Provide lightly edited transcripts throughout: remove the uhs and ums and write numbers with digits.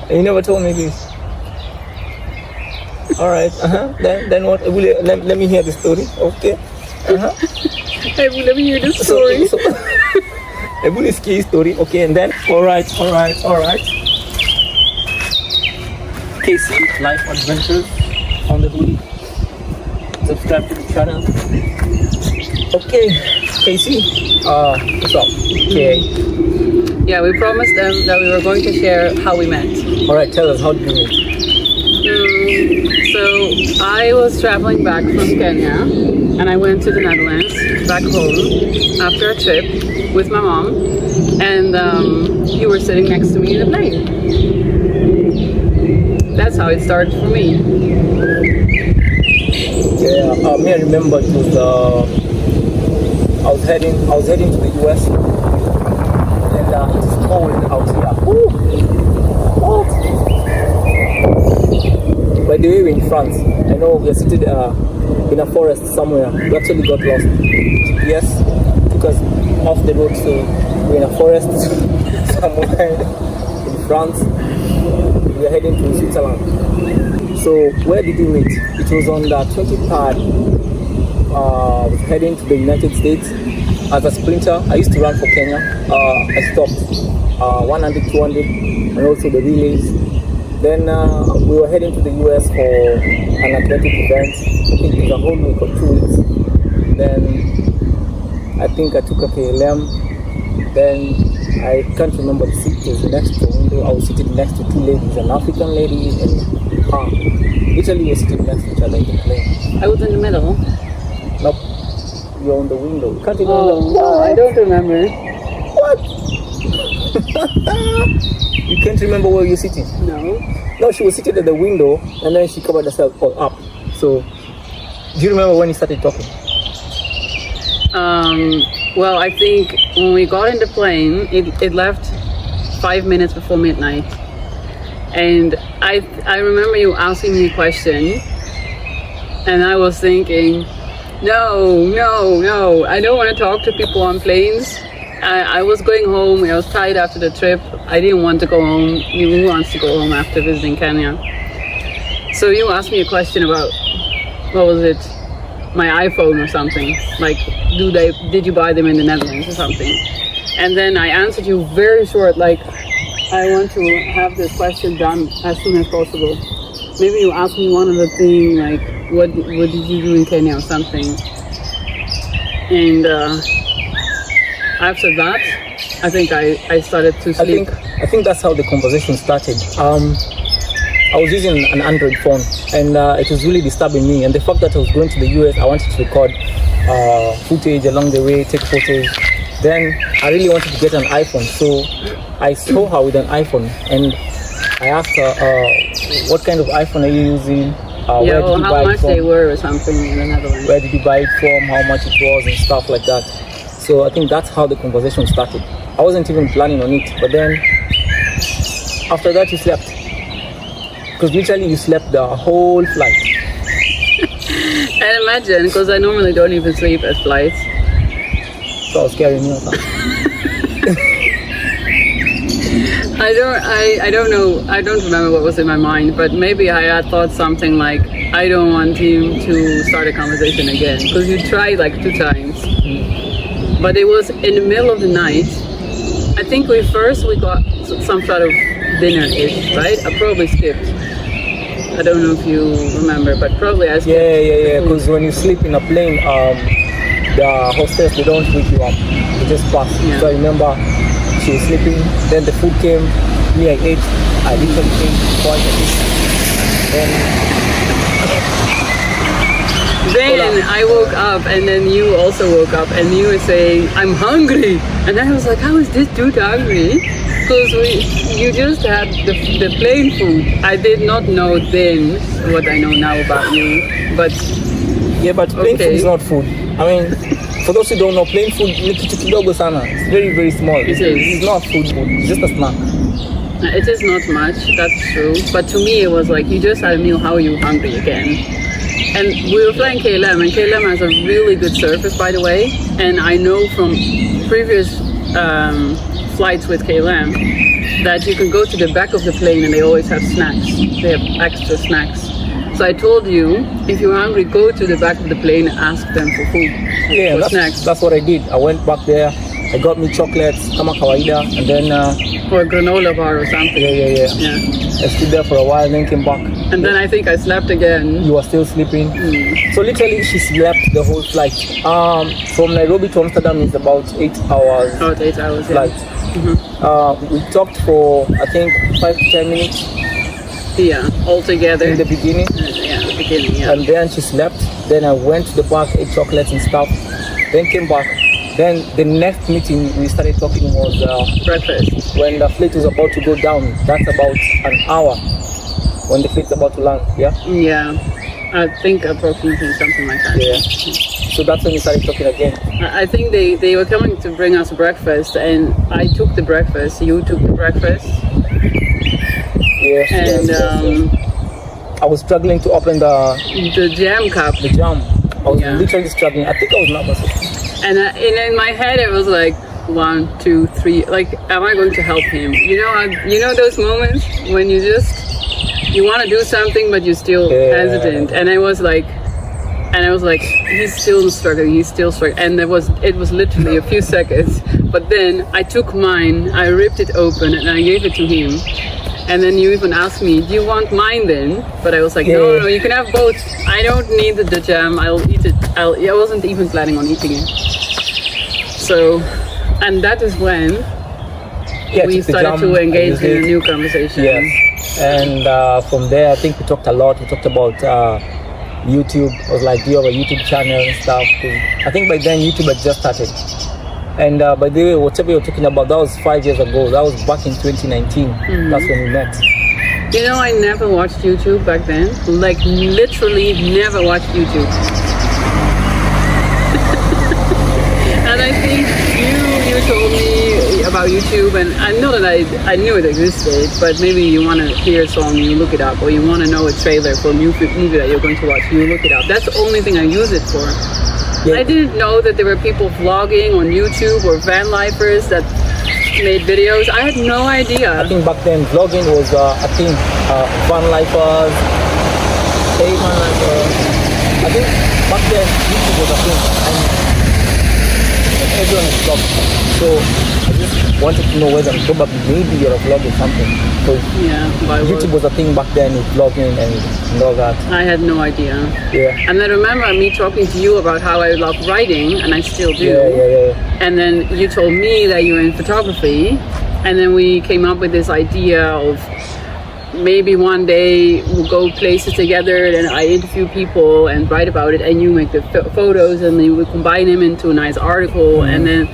You never told me this. All right. Then what? Let me hear the story. Okay. I will let me hear the story. A bully ski story. Okay, and then all right. Casey, Life Adventures on the hoodie. Subscribe to the channel. Okay, Casey. What's up? Okay. Yeah, we promised them that we were going to share how we met. All right, tell us, how did you meet? So I was traveling back from Kenya, and I went to the Netherlands, back home, after a trip with my mom, and you were sitting next to me in the plane. That's how it started for me. Yeah, me, I remember it was I was heading to the US, and it's cold out here. By the way, we're in France. I know we're seated in a forest somewhere. We actually got lost. GPS took us off the road, so we're in a forest somewhere in France. We're heading to Switzerland. So where did we meet? It was on the 23rd. I was heading to the United States as a sprinter. I used to run for Kenya. I stopped 100, 200, and also the relays. Then we were heading to the US for an athletic event. I think it was a whole week or 2 weeks. Then I think I took a KLM. Then I can't remember the seat. It was the next window. I was sitting next to 2 ladies, an African lady and literally we were sitting next to each other in the plane. I was in the middle. Nope. You're on the window. You can't remember. Oh, I don't remember. What? You can't remember where you're sitting? No, she was sitting at the window and then she covered herself all up. So, do you remember when you started talking? Well, I think when we got in the plane, it left 5 minutes before midnight. And I remember you asking me a question, and I was thinking, no, I don't want to talk to people on planes. I was going home. I was tired after the trip. I didn't want to go home. Who wants to go home after visiting Kenya? So you asked me a question about, what was it? My iPhone or something. Like, did you buy them in the Netherlands or something? And then I answered you very short, like, I want to have this question done as soon as possible. Maybe you asked me one other thing, like, what did you do in Kenya or something? And after that, I think I started to sleep. I think that's how the conversation started. I was using an Android phone, and it was really disturbing me. And the fact that I was going to the US, I wanted to record footage along the way, take photos. Then I really wanted to get an iPhone, so I saw her with an iPhone, and I asked her, "What kind of iPhone are you using? Where did you how buy much it from? They were or something in the Netherlands. Where did you buy it from? How much it was, and stuff like that." So I think that's how the conversation started. I wasn't even planning on it, but then after that you slept. Because literally you slept the whole flight. And imagine, because I normally don't even sleep at flights. So I was scaring you or something. I don't know, I don't remember what was in my mind, but maybe I had thought something like, I don't want him to start a conversation again. Because you tried like 2 times. But it was in the middle of the night. I think we got some sort of dinner-ish, right? I probably skipped. I don't know if you remember, but probably I skipped. Yeah. Because when you sleep in a plane, the hostess, they don't wake you up. They just pass. Yeah. So I remember she was sleeping. Then the food came. Me, I ate. I literally ate twice a day. Then I woke up, and then you also woke up, and you were saying, "I'm hungry," and I was like, "How is this dude hungry?" Because you just had the plain food. I did not know then what I know now about you, but yeah, but plain food is not food. I mean, for those who don't know, plain food it's very, very small. It's not food. It's just a snack. It is not much. That's true. But to me, it was like you just had a meal. How are you hungry again? And we were flying KLM, and KLM has a really good service, by the way. And I know from previous flights with KLM, that you can go to the back of the plane and they always have snacks. They have extra snacks. So I told you, if you're hungry, go to the back of the plane and ask them for food. Yeah, for snacks. That's what I did. I went back there. I got me chocolates, kama kawaida, and then or a granola bar or something. Yeah. I stood there for a while, then came back. And then I think I slept again. You were still sleeping. So literally, she slept the whole flight. From Nairobi to Amsterdam is about 8 hours. About 8 hours. Flight. Yeah. We talked for I think 5 to 10 minutes. Yeah, all together. In the beginning. The beginning. Yeah. And then she slept. Then I went to the park, ate chocolates and stuff. Then came back. Then the next meeting we started talking was breakfast. When the flight was about to go down. That's about an hour when the flight's about to land. Yeah. Yeah, I think approximately something like that. Yeah. So that's when we started talking again. I think they were coming to bring us breakfast, and I took the breakfast. You took the breakfast. Yes. And I was struggling to open the jam cup. The jam. I was literally struggling. I think I was nervous. And in my head it was like 1, 2, 3. Like, am I going to help him? You know those moments when you want to do something but you're still hesitant. And I was like, he's still struggling. And it was literally a few seconds. But then I took mine, I ripped it open, and I gave it to him. And then you even asked me, do you want mine then? But I was like, no, you can have both. I don't need the jam. I'll eat it. I wasn't even planning on eating it. So, and that is when we started to engage in a new conversation. Yes. And from there, I think we talked a lot. We talked about YouTube. I was like, do you have a YouTube channel and stuff? I think by then YouTube had just started. And by the way, whatever you're talking about, that was 5 years ago. That was back in 2019. That's when we met. You know, I never watched YouTube back then. Like, literally never watched YouTube. And I think you told me about YouTube, and I know that I knew it existed, but maybe you want to hear a song, you look it up, or you want to know a trailer for a movie that you're going to watch, you look it up. That's the only thing I use it for. Yeah. I didn't know that there were people vlogging on YouTube or van lifers that made videos. I had no idea. I think back then vlogging was a thing. Van lifers, van lifers. I think back then YouTube was a thing, and everyone is vlogging. So I just wanted to know whether probably maybe you're a vlog or something. Because YouTube was a thing back then with vlogging and all that. I had no idea. Yeah. And I remember me talking to you about how I love writing, and I still do. Yeah. And then you told me that you were in photography, and then we came up with this idea of maybe one day we'll go places together, and I interview people and write about it, and you make the photos, and then we combine them into a nice article. And then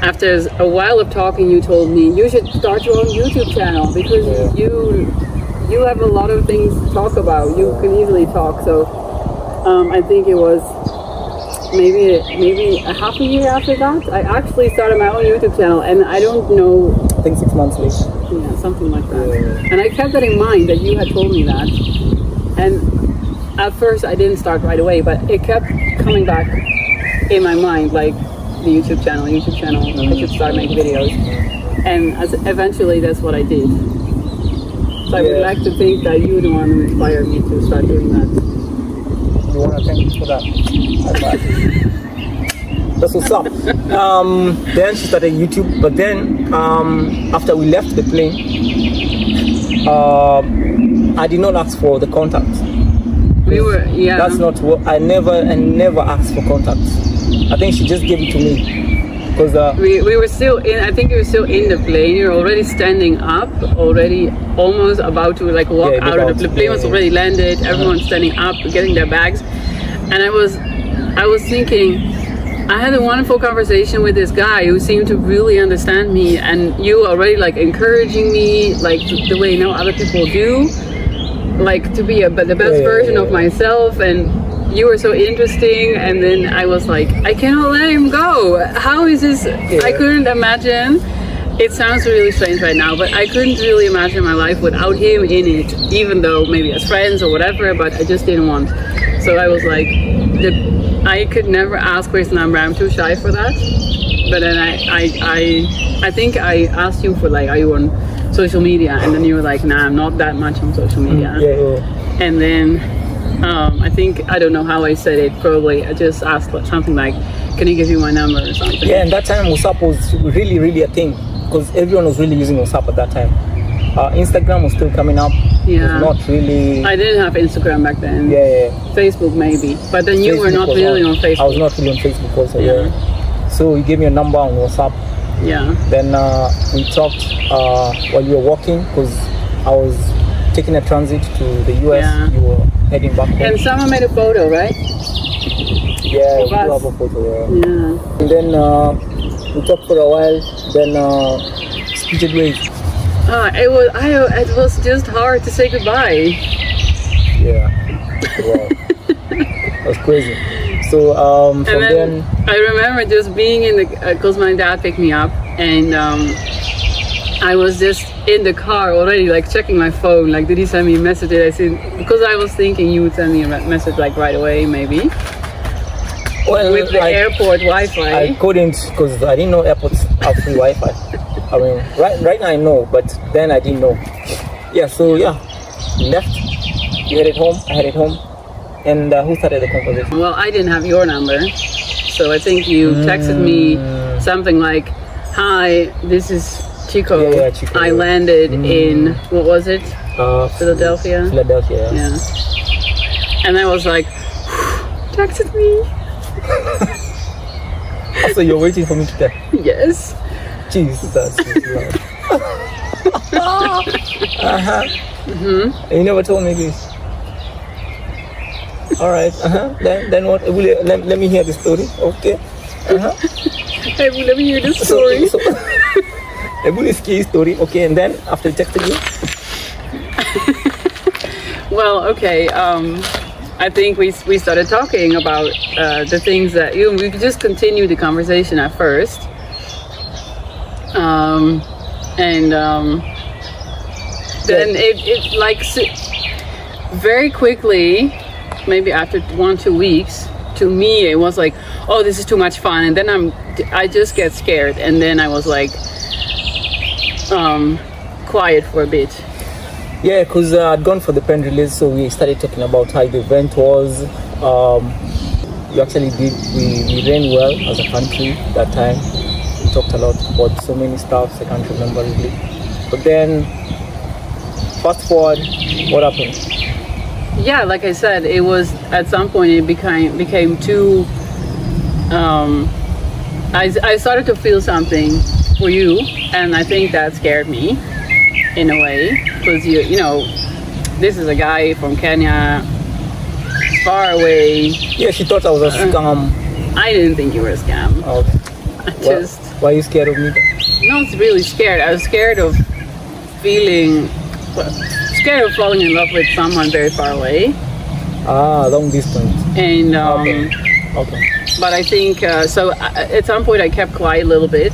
after a while of talking, you told me you should start your own YouTube channel because you have a lot of things to talk about. You can easily talk. So I think it was maybe a half a year after that, I actually started my own YouTube channel, and I don't know. I think 6 months later. Yeah, something like that. And I kept that in mind that you had told me that. And at first I didn't start right away, but it kept coming back in my mind, like the YouTube channel, I should start making videos. And eventually that's what I did. So I would like to think that you're the one who inspired me to start doing that. You want to thank me for that? That's what's up. Then she started YouTube, but then after we left the plane, I did not ask for the contact. That's not what I never asked for contacts. I think she just gave it to me. Because we were still in. I think you were still in the plane. You're already standing up, already almost about to like walk out of the plane. Was already landed. Everyone's standing up, getting their bags, and I was thinking. I had a wonderful conversation with this guy who seemed to really understand me, and you already like encouraging me, like the way other people do, like to be the best version of myself, and you were so interesting. And then I was like, I cannot let him go. How is this? I couldn't imagine. It sounds really strange right now, but I couldn't really imagine my life without him in it, even though maybe as friends or whatever, but I just didn't want. So I was like, I could never ask for his number. I'm too shy for that. but then I think I asked you for like, are you on social media? And then you were like, nah, I'm not that much on social media. Yeah. And then I think, I don't know how I said it, probably I just asked something like, can you give you my number or something? Yeah, and that time WhatsApp was really a thing because everyone was really using WhatsApp at that time. Instagram was still coming up. Yeah. It was not really. I didn't have Instagram back then. Yeah. Facebook maybe, but then you were not really on Facebook. I was not really on Facebook also. Yeah. So you gave me a number on WhatsApp. Yeah. Then we talked while you were walking because I was taking a transit to the US. Yeah. You were heading back home. And someone made a photo, right? Yeah, we do have a photo. Yeah. And then we talked for a while. Then splitted ways. It was just hard to say goodbye. Yeah. Wow. That was crazy. So from then I remember just being in the because my dad picked me up, and I was just in the car already, like checking my phone, like did he send me a message? Did I see? Because I was thinking you would send me a message like right away, maybe. Well, with the airport Wi-Fi. I couldn't because I didn't know airports have free Wi-Fi. I mean, right now I know, but then I didn't know. Yeah, so yeah, left. You headed home. I headed home. And who started the conversation? Well, I didn't have your number, so I think you texted me something like, "Hi, this is Chico. Yeah, Chico. I landed in what was it? Philadelphia. Philadelphia. Yeah. And I was like, texted me. So you're waiting for me to tell? Yes. Jesus, Lord. You never told me this. All right. Then what? Let me hear the story. Okay. Hey, let me hear the story. So, a bully ski story. Okay, and then after texting you. Well, okay. I think we started talking about the things that we could just continue the conversation at first, then it like very quickly, maybe after 1-2 weeks, to me it was like, oh, this is too much fun, and then I just get scared, and then I was like quiet for a bit. Yeah, because I'd gone for the pen release, so we started talking about how the event was. We actually did, we ran well as a country that time. We talked a lot about so many stuff, I can't remember really. But then, fast forward, what happened? Yeah, like I said, it was, at some point it became too, I started to feel something for you, and I think that scared me in a way, because you know, this is a guy from Kenya, far away. Yeah, she thought I was a scam. I didn't think you were a scam. Okay. Why are you scared of me? Not really scared. I was scared of falling in love with someone very far away. Long distance. And okay. But I think so. At some point, I kept quiet a little bit,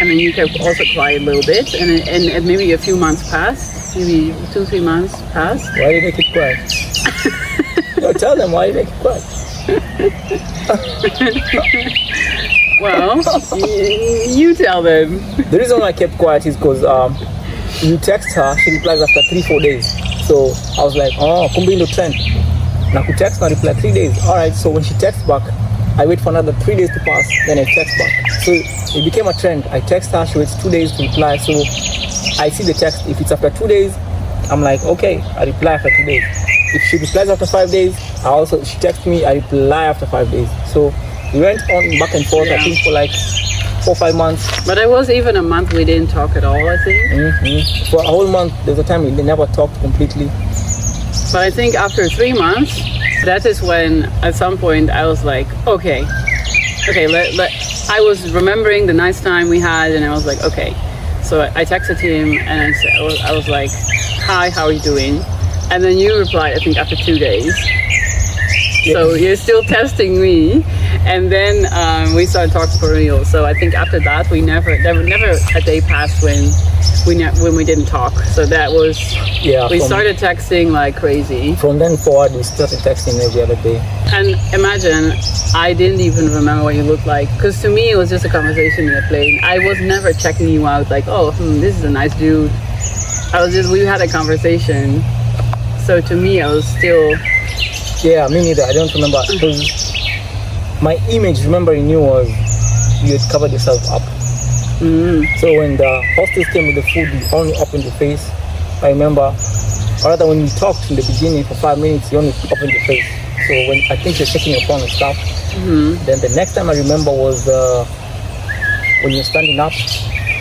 and then you kept also quiet a little bit, and maybe a few months passed, maybe 2-3 months passed. Why did I keep quiet? No, tell them why did I keep quiet. Well, you tell them. The reason I kept quiet is because you text her, she replies after 3-4 days. So I was like, oh, kumbe ndo trend. Na ku text na reply 3 days. Alright, so when she texts back, I wait for another 3 days to pass, then I text back. So it became a trend. I text her, she waits 2 days to reply. So I see the text. If it's after 2 days, I'm like, okay, I reply after 2 days. If she replies after 5 days, she texts me, I reply after 5 days. So we went on back and forth, I think for like 4-5 months. But it was even a month we didn't talk at all, I think. For a whole month, there was a time we never talked completely. But I think after 3 months, that is when at some point I was like, okay, I was remembering the nice time we had, and I was like, okay. So I texted him and I was like, hi, how are you doing? And then you replied, I think after 2 days. Yes. So you're still testing me. And then we started talking for real. So I think after that, there never a day passed when when we didn't talk. So that was we started texting like crazy. From then forward, we started texting every other day. And imagine, I didn't even remember what you looked like, because to me it was just a conversation in a plane. I was never checking you out like, oh, this is a nice dude. We had a conversation. So to me, I was still. Yeah, me neither. I don't remember, because my image remembering you was you had covered yourself up. So when the hostess came with the food, you only opened your face. I remember, or rather when we talked in the beginning for 5 minutes, you only opened your face. So when I think you're checking your phone and stuff, then the next time I remember was when you're standing up,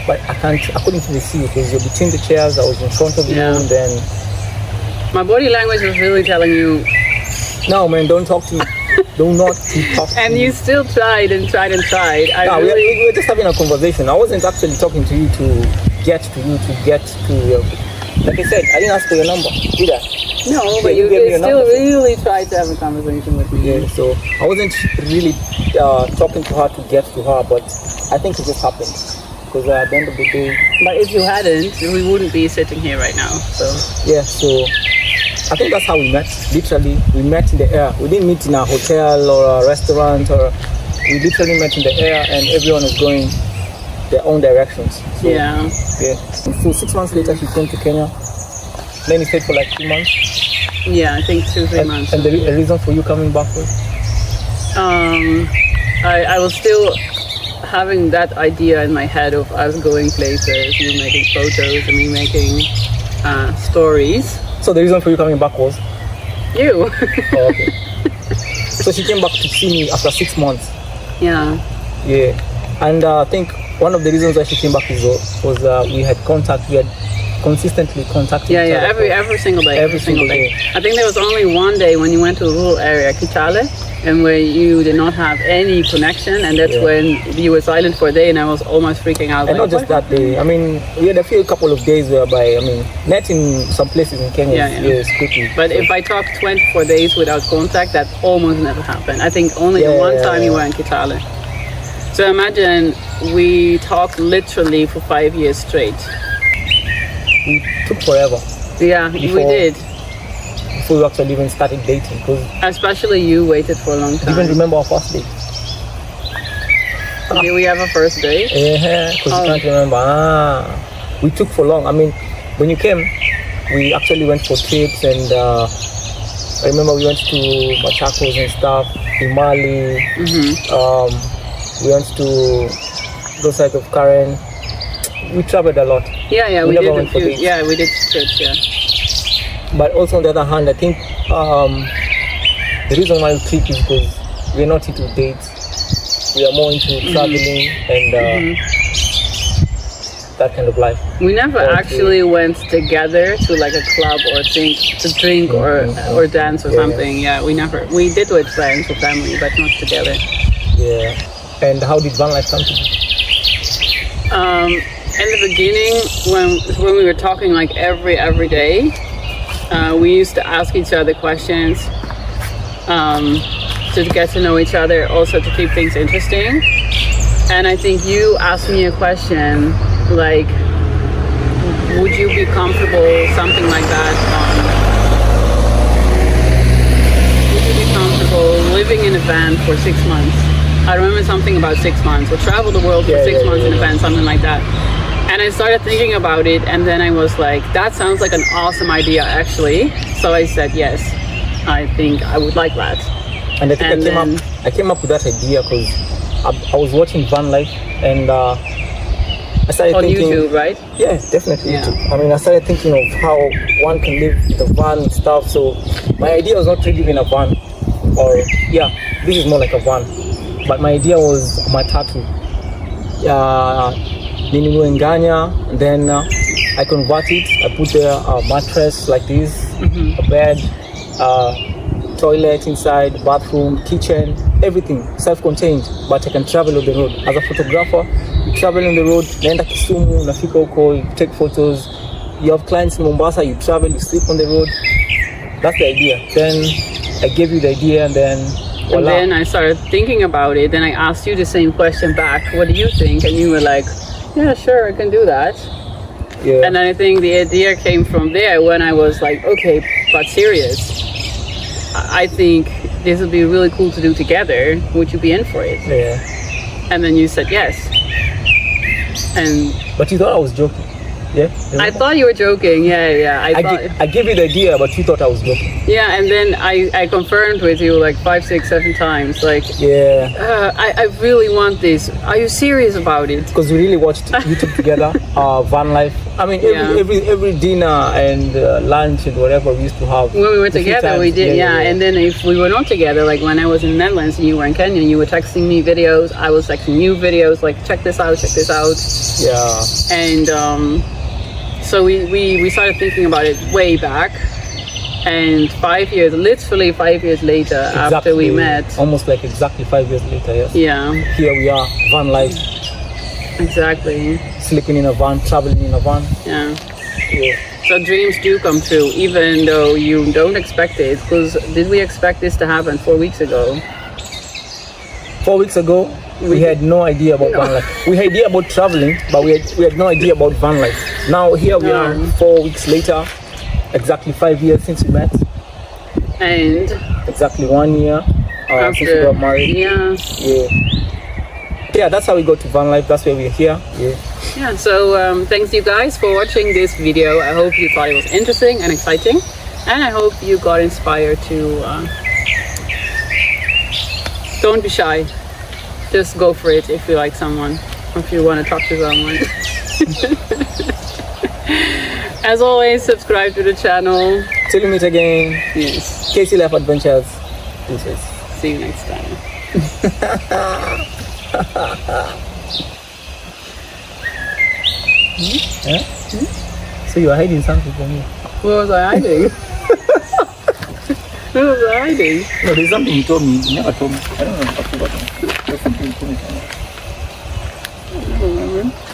but I couldn't really see you because you're between the chairs. I was in front of you, and then my body language was really telling you, no man, don't talk to me. Do not keep talking. And you still tried and tried and tried. We were just having a conversation. I wasn't actually talking to you to get to you. Like I said, I didn't ask for your number, did I? No, but you still really tried to have a conversation with me. Yeah, so I wasn't really talking to her to get to her, but I think it just happened. Because at the end of the day... But if you hadn't, we wouldn't be sitting here right now. So yeah, so I think that's how we met. Literally, we met in the air. We didn't meet in a hotel or a restaurant, or we literally met in the air, and everyone was going their own directions. So, yeah. So 6 months later, she came to Kenya. Then he stayed for like 2 months. Yeah, I think 2-3 months. And the reason for you coming back was? I was still having that idea in my head of us going places, you making photos and me making stories. So the reason for you coming back was? You. Oh, okay. So she came back to see me after 6 months. Yeah. Yeah. And I think one of the reasons why she came back was we had consistently contacted each other. Every single day. Every single day. I think there was only one day when you went to a rural area, Kitale, and where you did not have any connection, and that's when you were silent for a day, and I was almost freaking out. And like, not just that day. I mean, we had a couple of days whereby, net in some places in Kenya is quickly. But if I talked 24 days without contact, that almost never happened. I think only the one time you were in Kitale. So imagine we talked literally for 5 years straight. We took forever. Yeah, we did. Before we actually even started dating. Especially you waited for a long time. I even remember our first date. Did we have a first date? Yeah, because you can't remember. We took for long. I mean, when you came, we actually went for trips, and I remember we went to Machakos and stuff, in Mali. We went to those sides of Karen. We traveled a lot. Yeah, we did a few. Yeah, we did trips. Yeah. But also on the other hand, I think the reason why we click is because we're not into dates. We are more into traveling and that kind of life. We never actually went together to like a club or to drink or dance or something. Yeah, we never. We did with friends or family, but not together. Yeah. And how did van life come to be? In the beginning, when we were talking like every day, we used to ask each other questions to get to know each other, also to keep things interesting. And I think you asked me a question like, would you be comfortable, something like that, would you be comfortable living in a van for 6 months? I remember something about 6 months, or travel the world for 6 months in a van, something like that. And I started thinking about it, and then I was like, that sounds like an awesome idea, actually. So I said, yes, I think I would like that. And I think I came up with that idea because I was watching van life, and I started thinking... On YouTube, right? Yeah, definitely Yeah. YouTube. I mean, I started thinking of how one can live with a van and stuff. So my idea was not really in a van, or this is more like a van. But my idea was my tattoo. Ninunue nganya, and then I convert it. I put a mattress like this, a bed, toilet inside, bathroom, kitchen, everything self-contained. But I can travel on the road. As a photographer, you travel on the road. Naenda Kisumu, nafika huko, you take photos. You have clients in Mombasa, you travel, you sleep on the road. That's the idea. Then I gave you the idea, and then and then I started thinking about it. Then I asked you the same question back. What do you think? And you were like, yeah, sure, I can do that. Yeah. And I think the idea came from there when I was like, okay, but serious. I think this would be really cool to do together. Would you be in for it? Yeah. And then you said yes. And But you thought I was joking. Yeah. I thought you were joking. Yeah. I gave you the idea, but you thought I was joking. Yeah, and then I confirmed with you like 5, 6, 7 times. Like, Yeah. I really want this. Are you serious about it? Because we really watched YouTube together, van life. I mean, every dinner and lunch and whatever we used to have. When we were together, we did, yeah. And then if we were not together, like when I was in the Netherlands and you were in Kenya, you were texting me videos, I was texting you videos, like check this out. Yeah. And so we started thinking about it way back. And 5 years, literally 5 years later, after we met. Almost like exactly 5 years later, yes. Yeah. Here we are, van life. Exactly. Sleeping in a van, traveling in a van. Yeah. Yeah. So dreams do come true, even though you don't expect it. Because did we expect this to happen 4 weeks ago? 4 weeks ago, we had no idea about van life. We had idea about traveling, but we had no idea about van life. Now here we are 4 weeks later, exactly 5 years since we met. And exactly 1 year since we got married. Yeah, that's how we got to van life. That's why we're here. Yeah, so thanks you guys for watching this video. I hope you thought it was interesting and exciting, and I hope you got inspired to don't be shy, just go for it if you like someone, if you want to talk to someone. As always, subscribe to the channel. Till we meet again. Yes. Casey Life Adventures. Deuces. See you next time. So you are hiding something from me. What was I hiding? What was I hiding? No, there's something you told me. You never told me. I don't know. I've forgotten. There's something you told me. I don't remember.